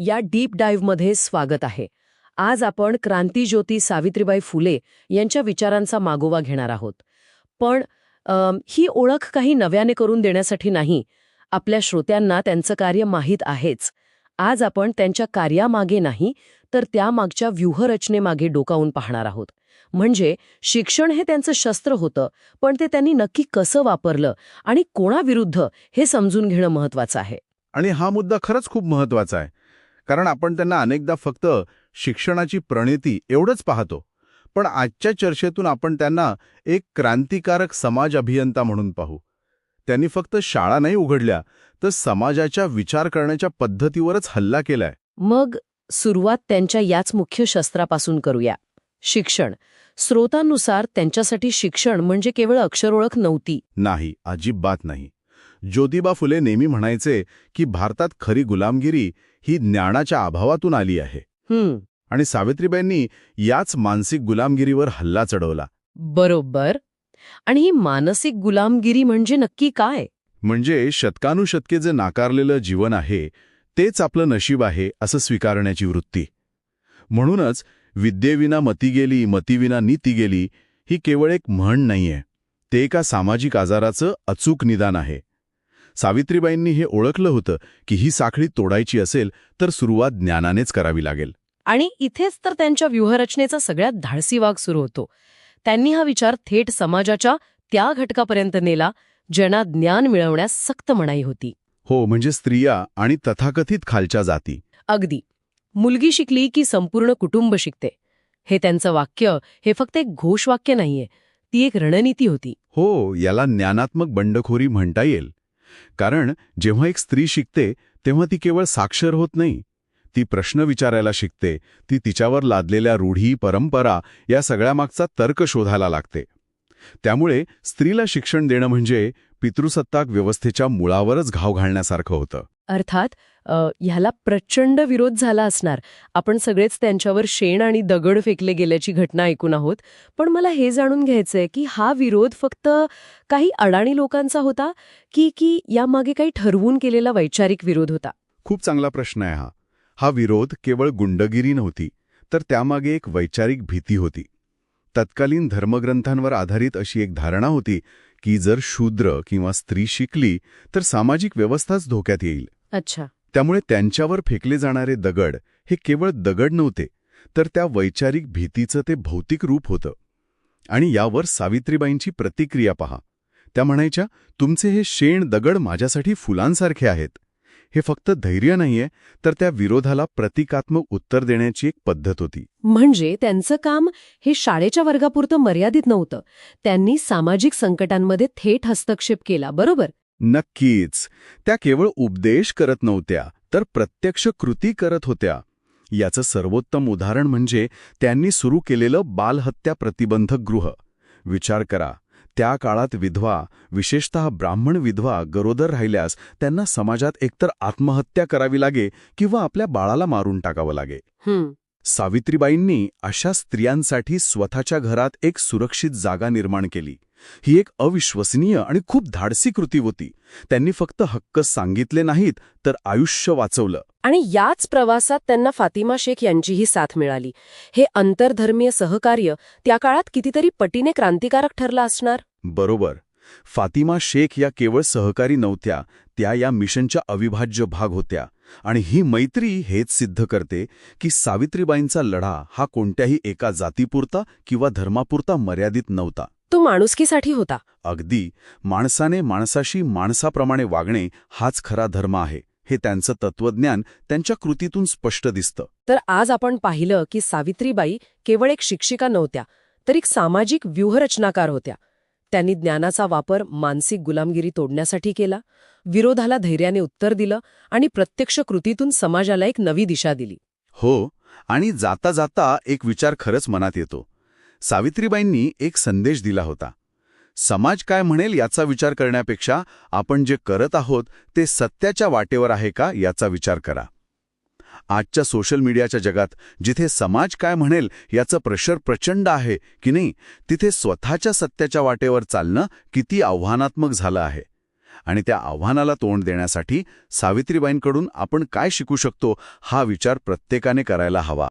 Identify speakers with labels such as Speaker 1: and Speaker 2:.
Speaker 1: या डीप डाईव्हमध्ये स्वागत आहे. आज आपण क्रांतीज्योती सावित्रीबाई फुले यांच्या विचारांचा मागोवा घेणार आहोत. पण ही ओळख काही नव्याने करून देण्यासाठी नाही. आपल्या श्रोत्यांना त्यांचं कार्य माहीत आहेच. आज आपण त्यांच्या कार्यामागे नाही, तर त्यामागच्या व्यूहरचनेमागे डोकावून पाहणार आहोत. म्हणजे शिक्षण हे त्यांचं शस्त्र होतं, पण ते त्यांनी नक्की कसं वापरलं आणि कोणाविरुद्ध हे समजून घेणं महत्वाचं आहे.
Speaker 2: आणि हा मुद्दा खरंच खूप महत्वाचा आहे, कारण आपण त्यांना अनेकदा फक्त शिक्षणाची प्रणिती एवढंच पाहतो. पण आजच्या चर्चेतून आपण त्यांना एक क्रांतिकारक समाज अभियंता म्हणून पाहू. त्यांनी फक्त शाळा नाही उघडल्या, तर समाजाच्या विचार करण्याच्या पद्धतीवरच हल्ला केलाय.
Speaker 1: मग सुरुवात त्यांच्या याच मुख्य शस्त्रापासून करूया. शिक्षण. स्रोतांनुसार त्यांच्यासाठी शिक्षण म्हणजे केवळ अक्षरओळख नव्हती.
Speaker 2: नाही, अजिबात नाही. ज्योतिबा फुले नेहमी म्हणायचे की भारतात खरी गुलामगिरी ही ज्ञानाच्या अभावातून आली आहे. आणि सावित्रीबाईंनी याच मानसिक गुलामगिरीवर हल्ला चढवला.
Speaker 1: बरोबर. आणि ही मानसिक गुलामगिरी म्हणजे नक्की काय?
Speaker 2: म्हणजे शतकानुशतके जे नाकारलेलं जीवन आहे तेच आपलं नशीब आहे असं स्वीकारण्याची वृत्ती. म्हणूनच विद्येविना मती गेली, मतीविना नीती गेली ही केवळ एक म्हण नाहीये, ते एका सामाजिक आजाराचं अचूक निदान आहे. सावित्रीबाईंनी हे ओळखलं होतं की ही साखळी तोडायची असेल तर सुरुवात ज्ञानानेच करावी लागेल.
Speaker 1: आणि इथेच तर त्यांच्या व्यूहरचनेचा सगळ्यात धाडसी वाग सुरू होतो. त्यांनी हा विचार थेट समाजाच्या त्या घटकापर्यंत नेला ज्यांना ज्ञान मिळवण्यास सक्त मनाई होती.
Speaker 2: हो, म्हणजे स्त्रिया आणि तथाकथित खालच्या जाती.
Speaker 1: अगदी. मुलगी शिकली की संपूर्ण कुटुंब शिकते, हे त्यांचं वाक्य हे फक्त एक घोषवाक्य नाहीये, ती एक रणनीती होती.
Speaker 2: हो, याला ज्ञानात्मक बंडखोरी म्हणता येईल. कारण जेव्हा एक स्त्री शिकते तेव्हा ती केवळ साक्षर होत नाही, ती प्रश्न विचारायला शिकते, ती तिच्यावर लादलेल्या रूढी, परंपरा या सगळ्यामागचा तर्क शोधायला लागते. त्यामुळे स्त्रीला शिक्षण देणं म्हणजे पितृसत्ताक व्यवस्थेच्या मुळावरच घाव घालण्यासारखं होतं.
Speaker 1: अर्थात ह्याला प्रचंड विरोध झाला असणार. आपण सगळेच त्यांच्यावर शेण आणि दगड फेकले गेल्याची घटना ऐकून आहोत. पण मला हे जाणून घ्यायचंय की हा विरोध फक्त काही अडाणी लोकांचा होता की यामागे काही ठरवून केलेला वैचारिक विरोध होता?
Speaker 2: खूप चांगला प्रश्न आहे हा. हा विरोध केवळ गुंडगिरी नव्हती, तर त्यामागे एक वैचारिक भीती होती. तत्कालीन धर्मग्रंथांवर आधारित अशी एक धारणा होती की जर शूद्र किंवा स्त्री शिकली तर सामाजिक व्यवस्थाच धोक्यात येईल.
Speaker 1: अच्छा.
Speaker 2: त्यामुळे त्यांच्यावर फेकले जाणारे दगड हे केवळ दगड नव्हते, तर त्या वैचारिक भीतीचं ते भौतिक रूप होतं. आणि यावर सावित्रीबाईंची प्रतिक्रिया पहा. त्या म्हणायच्या, तुमचे हे शेण दगड माझ्यासाठी फुलांसारखे आहेत. हे फक्त धैर्य नाहीये, तर त्या विरोधाला प्रतिकात्मक उत्तर देण्याची एक पद्धत होती.
Speaker 1: म्हणजे त्यांचं काम हे शाळेच्या वर्गापुरतं मर्यादित नव्हतं. त्यांनी सामाजिक संकटांमध्ये थेट हस्तक्षेप केला, बरोबर?
Speaker 2: नक्कीच. त्या केवळ उपदेश करत नव्हत्या, तर प्रत्यक्ष कृती करत होत्या. याचं सर्वोत्तम उदाहरण म्हणजे त्यांनी सुरू केलेलं बालहत्या प्रतिबंधक गृह. विचार करा, त्या काळात विधवा, विशेषतः ब्राह्मण विधवा गरोदर राहिल्यास त्यांना समाजात एकतर आत्महत्या करावी लागे किंवा आपल्या बाळाला मारून टाकावं लागे. सावित्रीबाईंनी अशा स्त्रियांसाठी स्वतःच्या घरात एक सुरक्षित जागा निर्माण केली. ही एक अविश्वसनीय आणि खूप धाडसी कृती होती. त्यांनी फक्त हक्क सांगितले नाहीत, तर आयुष्य वाचवलं.
Speaker 1: आणि याच प्रवासात त्यांना फातिमा शेख यांचीही साथ मिळाली. हे आंतरधर्मीय सहकार्य त्या काळात कितीतरी पटीने क्रांतिकारक ठरलं असणार.
Speaker 2: बरोबर. फातिमा शेख या केवळ सहकारी नव्हत्या, त्या या मिशनच्या अविभाज्य भाग होत्या. आणि ही मैत्री हेच सिद्ध करते की सावित्रीबाईंचा लढा हा कोणत्याही एका जातीपुरता किंवा धर्मापुरता मर्यादित नव्हता.
Speaker 1: तो माणुसकीसाठी होता.
Speaker 2: अगदी. माणसाने माणसाशी माणसाप्रमाणे वागणे हाच खरा धर्म आहे, हे त्यांचं तत्वज्ञान त्यांच्या कृतीतून स्पष्ट दिसतं.
Speaker 1: तर आज आपण पाहिलं की सावित्रीबाई केवळ एक शिक्षिका नव्हत्या, तर एक सामाजिक व्यूहरचनाकार होत्या. त्यांनी ज्ञानाचा वापर मानसिक गुलामगिरी तोडण्यासाठी केला, विरोधाला धैर्याने उत्तर दिलं आणि प्रत्यक्ष कृतीतून समाजाला एक नवी दिशा दिली.
Speaker 2: हो, आणि जाता जाता एक विचार खरंच मनात येतो. सावित्रीबाईंनी एक संदेश दिला होता. समाज काय म्हणेल याचा विचार करण्यापेक्षा आपण जे करत आहोत ते सत्याच्या वाटेवर आहे का याचा विचार करा. आजच्या सोशल मीडियाच्या जगात जिथे समाज काय म्हणेल याचं प्रेशर प्रचंड आहे की नाही, तिथे स्वतःच्या सत्याच्या वाटेवर चालणं किती आव्हानात्मक झालं आहे. आणि त्या आव्हानाला तोंड देण्यासाठी सावित्रीबाईंकडून आपण काय शिकू शकतो हा विचार प्रत्येकाने करायला हवा.